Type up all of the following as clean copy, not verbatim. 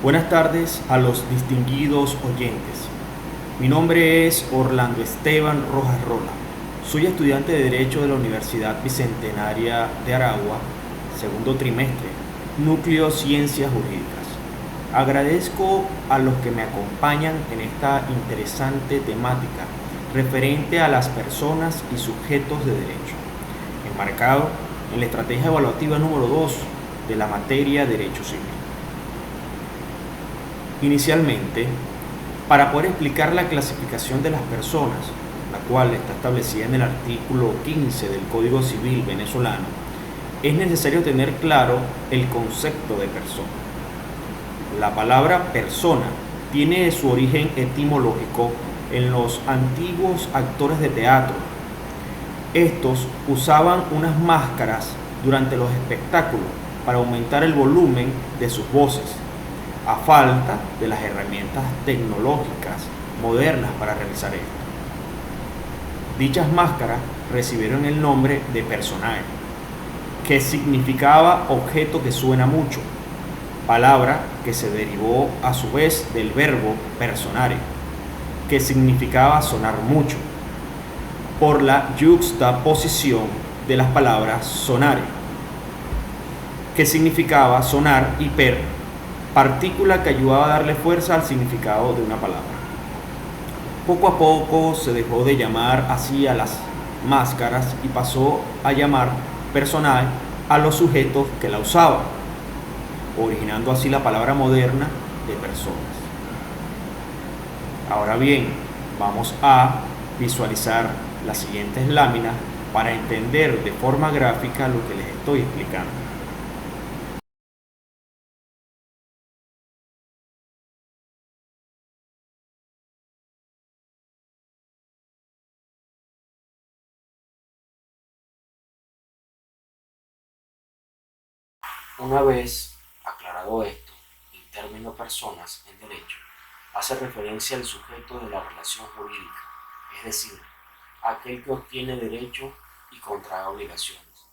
Buenas tardes a los distinguidos oyentes. Mi nombre es Orlando Esteban Rojas Rola. Soy estudiante de Derecho de la Universidad Bicentenaria de Aragua, segundo trimestre, Núcleo Ciencias Jurídicas. Agradezco a los que me acompañan en esta interesante temática referente a las personas y sujetos de derecho, enmarcado en la estrategia evaluativa número 2 de la materia Derecho Civil. Inicialmente, para poder explicar la clasificación de las personas, la cual está establecida en el artículo 15 del Código Civil venezolano, es necesario tener claro el concepto de persona. La palabra persona tiene su origen etimológico en los antiguos actores de teatro. Estos usaban unas máscaras durante los espectáculos para aumentar el volumen de sus voces, a falta de las herramientas tecnológicas modernas para realizar esto. Dichas máscaras recibieron el nombre de personaje, que significaba objeto que suena mucho, palabra que se derivó a su vez del verbo personare, que significaba sonar mucho, por la yuxtaposición de las palabras sonare, que significaba sonar, y partícula que ayudaba a darle fuerza al significado de una palabra. Poco a poco se dejó de llamar así a las máscaras y pasó a llamar personaje a los sujetos que la usaban, originando así la palabra moderna de personas. Ahora bien, vamos a visualizar las siguientes láminas para entender de forma gráfica lo que les estoy explicando. Una vez aclarado esto, el término personas en derecho hace referencia al sujeto de la relación jurídica, es decir, aquel que obtiene derecho y contrae obligaciones.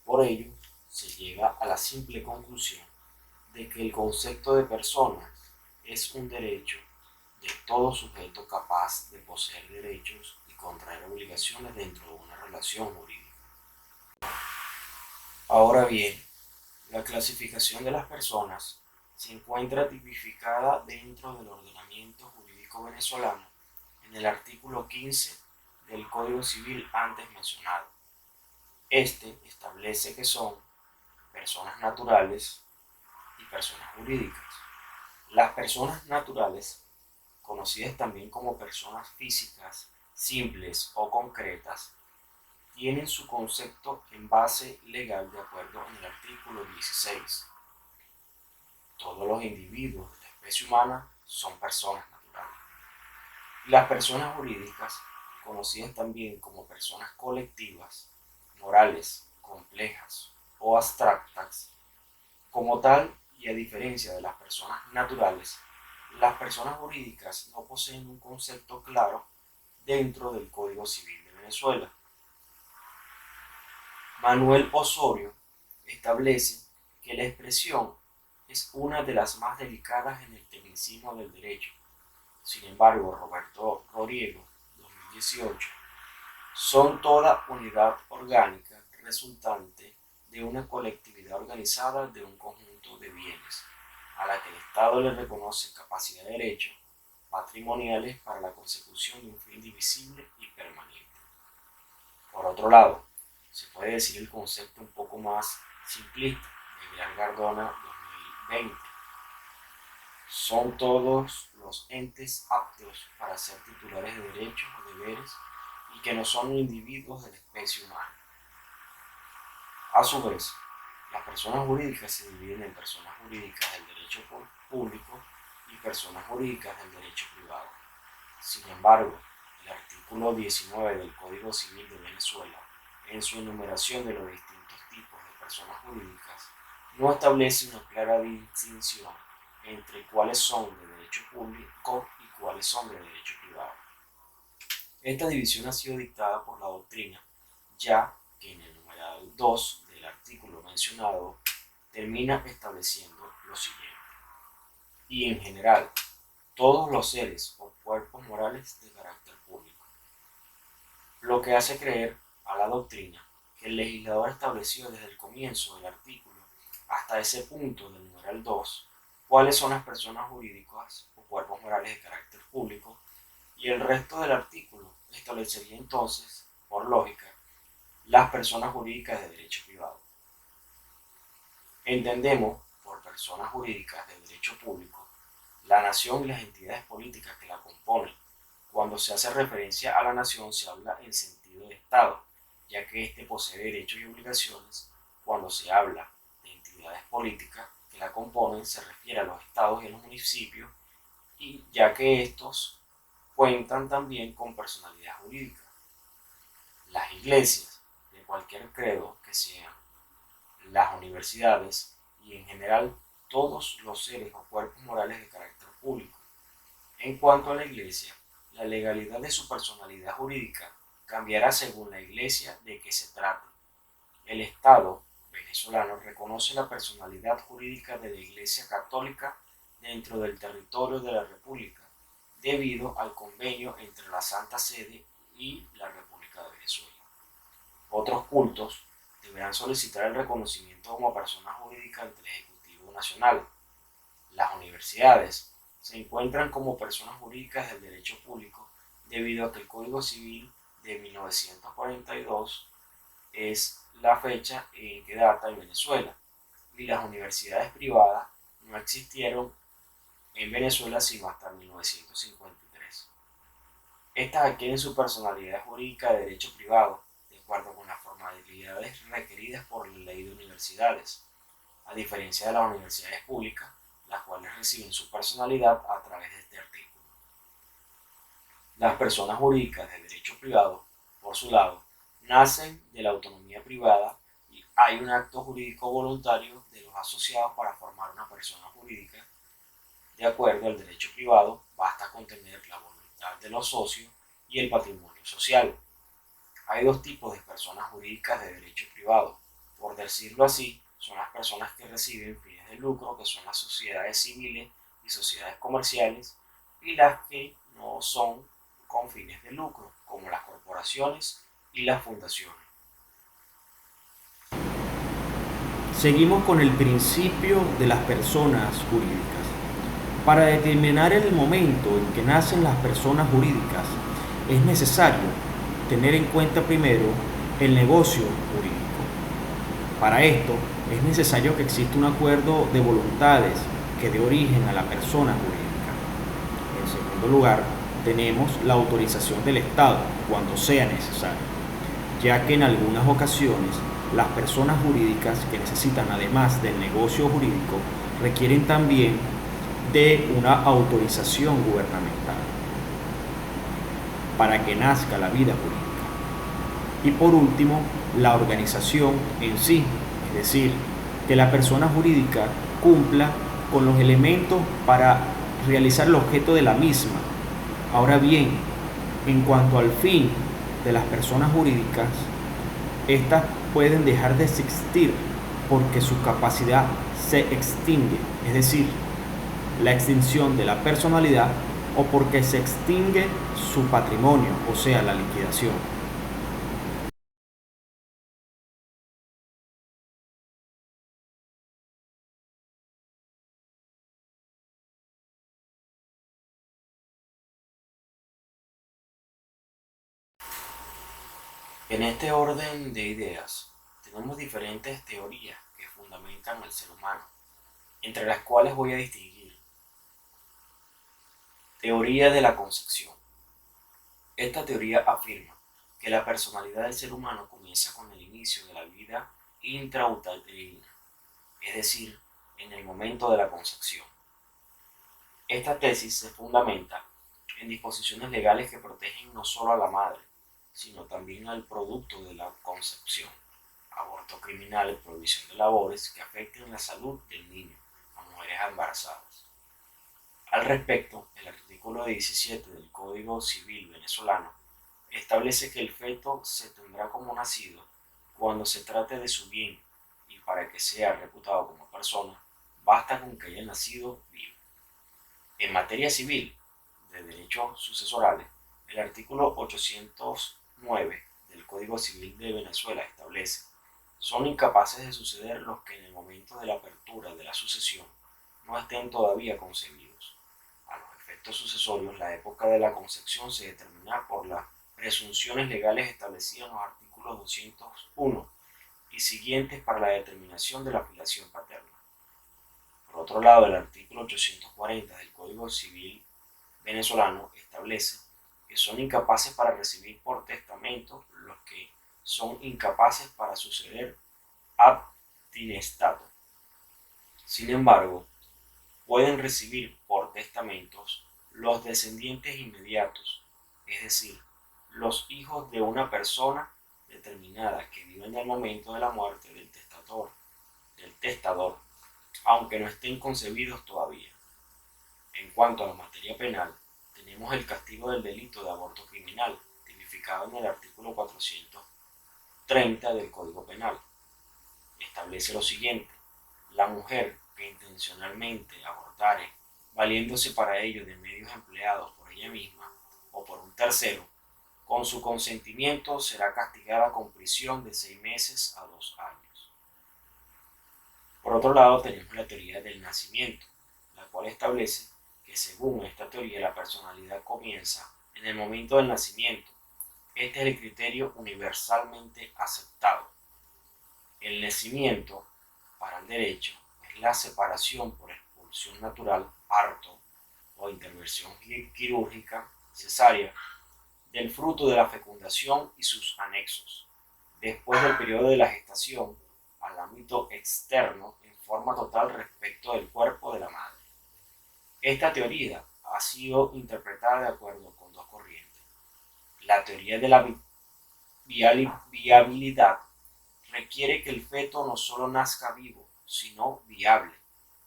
Por ello, se llega a la simple conclusión de que el concepto de personas es un derecho de todo sujeto capaz de poseer derechos y contraer obligaciones dentro de una relación jurídica. Ahora bien, la clasificación de las personas se encuentra tipificada dentro del ordenamiento jurídico venezolano en el artículo 15 del Código Civil antes mencionado. Este establece que son personas naturales y personas jurídicas. Las personas naturales, conocidas también como personas físicas, simples o concretas, tienen su concepto en base legal de acuerdo en el artículo 16. Todos los individuos de la especie humana son personas naturales. Las personas jurídicas, conocidas también como personas colectivas, morales, complejas o abstractas, como tal, y a diferencia de las personas naturales, las personas jurídicas no poseen un concepto claro dentro del Código Civil de Venezuela. Manuel Osorio establece que la expresión es una de las más delicadas en el tecnicismo del derecho. Sin embargo, Roberto Roriego, 2018, son toda unidad orgánica resultante de una colectividad organizada de un conjunto de bienes, a la que el Estado le reconoce capacidad de derecho patrimoniales para la consecución de un fin divisible y permanente. Por otro lado, se puede decir el concepto un poco más simplista de Villar Gardona 2020. Son todos los entes aptos para ser titulares de derechos o deberes y que no son individuos de la especie humana. A su vez, las personas jurídicas se dividen en personas jurídicas del derecho público y personas jurídicas del derecho privado. Sin embargo, el artículo 19 del Código Civil de Venezuela, en su enumeración de los distintos tipos de personas jurídicas, no establece una clara distinción entre cuáles son de derecho público y cuáles son de derecho privado. Esta división ha sido dictada por la doctrina, ya que en el numeral 2 del artículo mencionado termina estableciendo lo siguiente. y en general todos los seres o cuerpos morales de carácter público, lo que hace creer a la doctrina que el legislador estableció desde el comienzo del artículo hasta ese punto del numeral 2 cuáles son las personas jurídicas o cuerpos morales de carácter público, y el resto del artículo establecería entonces, por lógica, las personas jurídicas de derecho privado. Entendemos por personas jurídicas de derecho público la nación y las entidades políticas que la componen. Cuando se hace referencia a la nación se habla en sentido de Estado, ya que éste posee derechos y obligaciones. Cuando se habla de entidades políticas que la componen se refiere a los estados y a los municipios, y ya que estos cuentan también con personalidad jurídica. Las iglesias de cualquier credo que sean, las universidades y en general todos los seres o cuerpos morales de carácter público. En cuanto a la iglesia, la legalidad de su personalidad jurídica cambiará según la iglesia de que se trate. El Estado venezolano reconoce la personalidad jurídica de la Iglesia Católica dentro del territorio de la República, debido al convenio entre la Santa Sede y la República de Venezuela. Otros cultos deberán solicitar el reconocimiento como persona jurídica ante el Ejecutivo Nacional. Las universidades se encuentran como personas jurídicas del derecho público debido a que el Código Civil de 1942 es la fecha en que data en Venezuela, y las universidades privadas no existieron en Venezuela sino hasta 1953. Estas adquieren su personalidad jurídica de derecho privado de acuerdo con las formalidades requeridas por la ley de universidades, a diferencia de las universidades públicas, las cuales reciben su personalidad a través de este artículo. Las personas jurídicas de derecho privado, por su lado, nacen de la autonomía privada y hay un acto jurídico voluntario de los asociados para formar una persona jurídica. De acuerdo al derecho privado, basta con tener la voluntad de los socios y el patrimonio social. Hay dos tipos de personas jurídicas de derecho privado. Por decirlo así, son las personas que reciben fines de lucro, que son las sociedades civiles y sociedades comerciales, y las que no son con fines de lucro, como las corporaciones y las fundaciones. Seguimos con el principio de las personas jurídicas. Para determinar el momento en que nacen las personas jurídicas, es necesario tener en cuenta primero el negocio jurídico. Para esto, es necesario que exista un acuerdo de voluntades que dé origen a la persona jurídica. En segundo lugar, tenemos la autorización del Estado cuando sea necesario, ya que en algunas ocasiones las personas jurídicas que necesitan, además del negocio jurídico, requieren también de una autorización gubernamental para que nazca la vida jurídica. Y por último, la organización en sí, es decir, que la persona jurídica cumpla con los elementos para realizar el objeto de la misma. Ahora bien, en cuanto al fin de las personas jurídicas, estas pueden dejar de existir porque su capacidad se extingue, es decir, la extinción de la personalidad, o porque se extingue su patrimonio, o sea, la liquidación. En este orden de ideas, tenemos diferentes teorías que fundamentan al ser humano, entre las cuales voy a distinguir. Teoría de la concepción. Esta teoría afirma que la personalidad del ser humano comienza con el inicio de la vida intrauterina, es decir, en el momento de la concepción. Esta tesis se fundamenta en disposiciones legales que protegen no solo a la madre, sino también al producto de la concepción: aborto criminal, prohibición de labores que afecten la salud del niño, a mujeres embarazadas. Al respecto, el artículo 17 del Código Civil venezolano establece que el feto se tendrá como nacido cuando se trate de su bien, y para que sea reputado como persona, basta con que haya nacido vivo. En materia civil de derechos sucesorales, el artículo 809 del Código Civil de Venezuela establece: son incapaces de suceder los que en el momento de la apertura de la sucesión no estén todavía concebidos. A los efectos sucesorios, la época de la concepción se determina por las presunciones legales establecidas en los artículos 201 y siguientes para la determinación de la filiación paterna. Por otro lado, el artículo 840 del Código Civil venezolano establece que son incapaces para recibir por testamento los que son incapaces para suceder ad tinestato. Sin embargo, pueden recibir por testamentos los descendientes inmediatos, es decir, los hijos de una persona determinada que vive en el momento de la muerte del testador, aunque no estén concebidos todavía. En cuanto a la materia penal, tenemos el castigo del delito de aborto criminal, tipificado en el artículo 430 del Código Penal. Establece lo siguiente: la mujer que intencionalmente abortare, valiéndose para ello de medios empleados por ella misma o por un tercero, con su consentimiento será castigada con prisión de 6 meses a 2 años. Por otro lado, tenemos la teoría del nacimiento, la cual establece que según esta teoría la personalidad comienza en el momento del nacimiento. Este es el criterio universalmente aceptado. El nacimiento, para el derecho, es la separación por expulsión natural, parto o intervención quirúrgica, cesárea, del fruto de la fecundación y sus anexos, después del periodo de la gestación, al ámbito externo en forma total respecto del cuerpo de la madre. Esta teoría ha sido interpretada de acuerdo con dos corrientes: la teoría de la viabilidad requiere que el feto no solo nazca vivo, sino viable,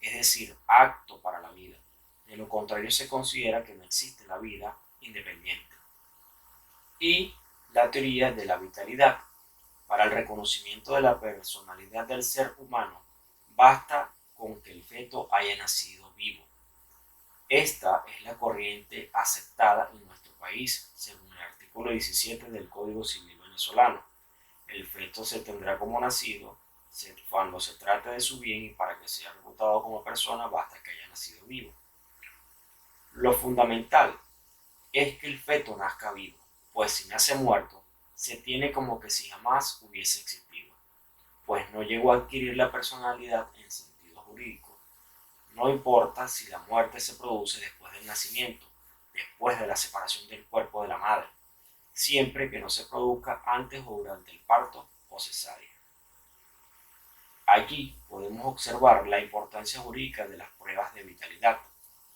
es decir, apto para la vida. De lo contrario, se considera que no existe la vida independiente. Y la teoría de la vitalidad. Para el reconocimiento de la personalidad del ser humano, basta con que el feto haya nacido vivo. Esta es la corriente aceptada en nuestro país, según el artículo 17 del Código Civil venezolano. El feto se tendrá como nacido cuando se trate de su bien, y para que sea reputado como persona basta que haya nacido vivo. Lo fundamental es que el feto nazca vivo, pues si nace muerto, se tiene como que si jamás hubiese existido, pues no llegó a adquirir la personalidad en sentido jurídico. No importa si la muerte se produce después del nacimiento, después de la separación del cuerpo de la madre, siempre que no se produzca antes o durante el parto o cesárea. Allí podemos observar la importancia jurídica de las pruebas de vitalidad,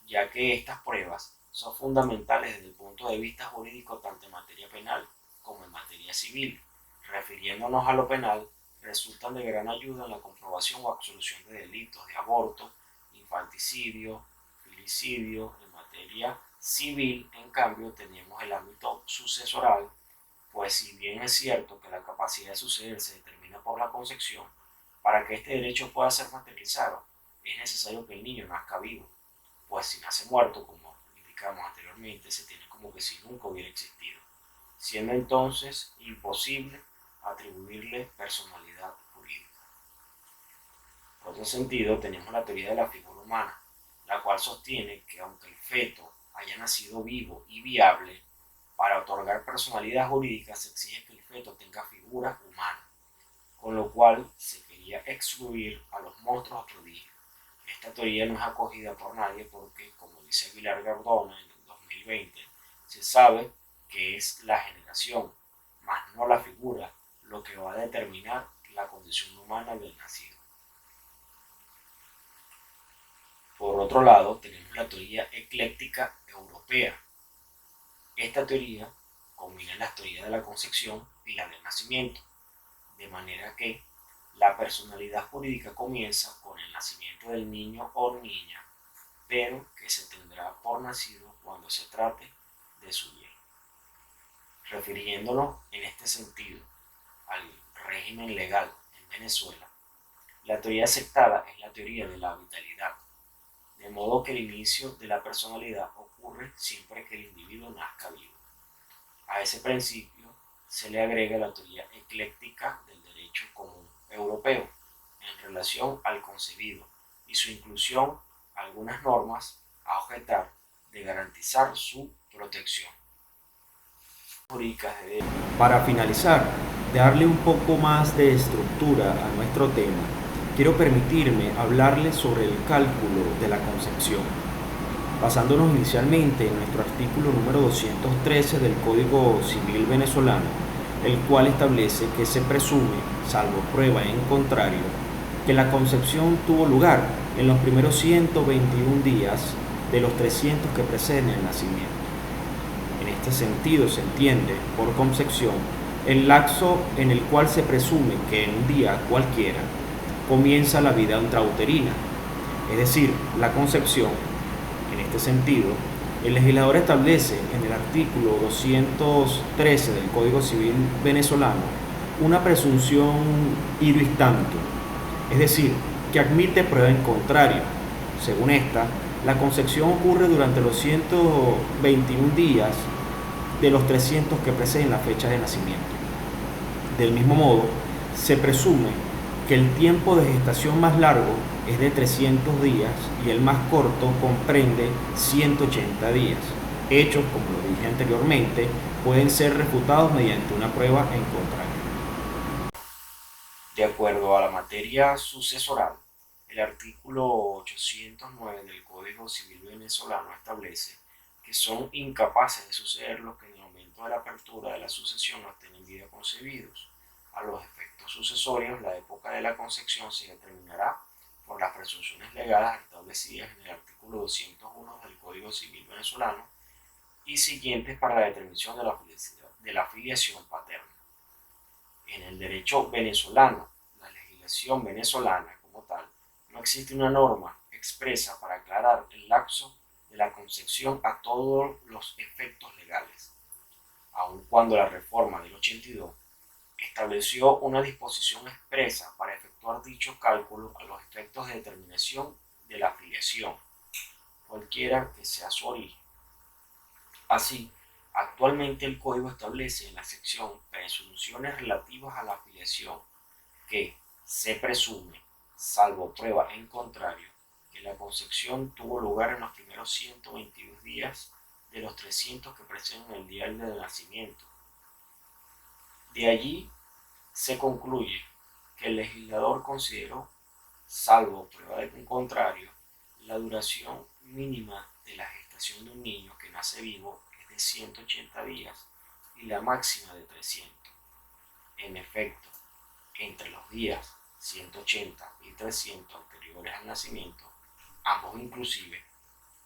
ya que estas pruebas son fundamentales desde el punto de vista jurídico tanto en materia penal como en materia civil. Refiriéndonos a lo penal, resultan de gran ayuda en la comprobación o absolución de delitos de aborto, infanticidio, filicidio. En materia civil, en cambio, tenemos el ámbito sucesoral, pues si bien es cierto que la capacidad de suceder se determina por la concepción, para que este derecho pueda ser materializado, es necesario que el niño nazca vivo, pues si nace muerto, como indicamos anteriormente, se tiene como que si nunca hubiera existido, siendo entonces imposible atribuirle personalidad jurídica. Por otro sentido, tenemos la teoría de la figura humana, la cual sostiene que aunque el feto haya nacido vivo y viable, para otorgar personalidad jurídica se exige que el feto tenga figura humana, con lo cual se quería excluir a los monstruos prodigios. Esta teoría no es acogida por nadie porque, como dice Aguilar Gardona en el 2020, se sabe que es la generación, más no la figura, lo que va a determinar la condición humana del nacido. Por otro lado, tenemos la teoría ecléctica europea. Esta teoría combina las teorías de la concepción y la del nacimiento, de manera que la personalidad jurídica comienza con el nacimiento del niño o niña, pero que se tendrá por nacido cuando se trate de su bien. Refiriéndonos en este sentido al régimen legal en Venezuela, la teoría aceptada es la teoría de la vitalidad, de modo que el inicio de la personalidad ocurre siempre que el individuo nazca vivo. A ese principio se le agrega la teoría ecléctica del derecho común europeo en relación al concebido y su inclusión algunas normas a objetar de garantizar su protección. Para finalizar, darle un poco más de estructura a nuestro tema, quiero permitirme hablarles sobre el cálculo de la concepción, basándonos inicialmente en nuestro artículo número 213 del Código Civil venezolano, el cual establece que se presume, salvo prueba en contrario, que la concepción tuvo lugar en los primeros 121 días de los 300 que preceden el nacimiento. En este sentido se entiende por concepción el lapso en el cual se presume que en un día cualquiera comienza la vida intrauterina, es decir, la concepción. En este sentido, el legislador establece en el artículo 213 del Código Civil venezolano una presunción iuris tantum, es decir, que admite prueba en contrario. Según esta, la concepción ocurre durante los 121 días de los 300 que preceden la fecha de nacimiento. Del mismo modo, se presume que el tiempo de gestación más largo es de 300 días y el más corto comprende 180 días. Hechos, como lo dije anteriormente, pueden ser refutados mediante una prueba en contrario. De acuerdo a la materia sucesoral, el artículo 809 del Código Civil venezolano establece que son incapaces de suceder los que en el momento de la apertura de la sucesión no estén en vida concebidos. A los efectos sucesorios, la época de la concepción se determinará por las presunciones legales establecidas en el artículo 201 del Código Civil venezolano y siguientes para la determinación de la filiación paterna. En el derecho venezolano, la legislación venezolana como tal, no existe una norma expresa para aclarar el lapso de la concepción a todos los efectos legales, aun cuando la reforma del 82 estableció una disposición expresa para efectuar dicho cálculo a los efectos de determinación de la filiación, cualquiera que sea su origen. Así, actualmente el Código establece en la sección presunciones relativas a la filiación que se presume, salvo prueba en contrario, que la concepción tuvo lugar en los primeros 122 días de los 300 que preceden el día del nacimiento. De allí se concluye que el legislador consideró, salvo prueba en contrario, la duración mínima de la gestación de un niño que nace vivo es de 180 días y la máxima de 300. En efecto, entre los días 180 y 300 anteriores al nacimiento, ambos inclusive,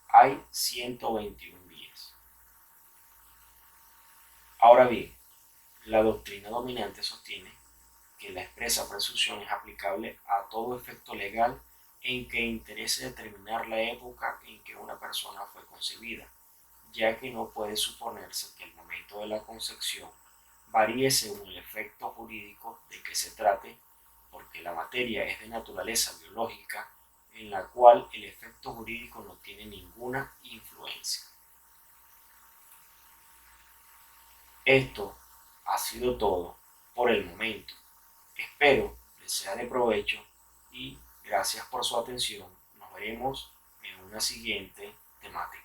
hay 121 días. Ahora bien, la doctrina dominante sostiene que la expresa presunción es aplicable a todo efecto legal en que interese determinar la época en que una persona fue concebida, ya que no puede suponerse que el momento de la concepción varíe según el efecto jurídico de que se trate, porque la materia es de naturaleza biológica en la cual el efecto jurídico no tiene ninguna influencia. Esto ha sido todo por el momento. Espero les sea de provecho y gracias por su atención. Nos veremos en una siguiente temática.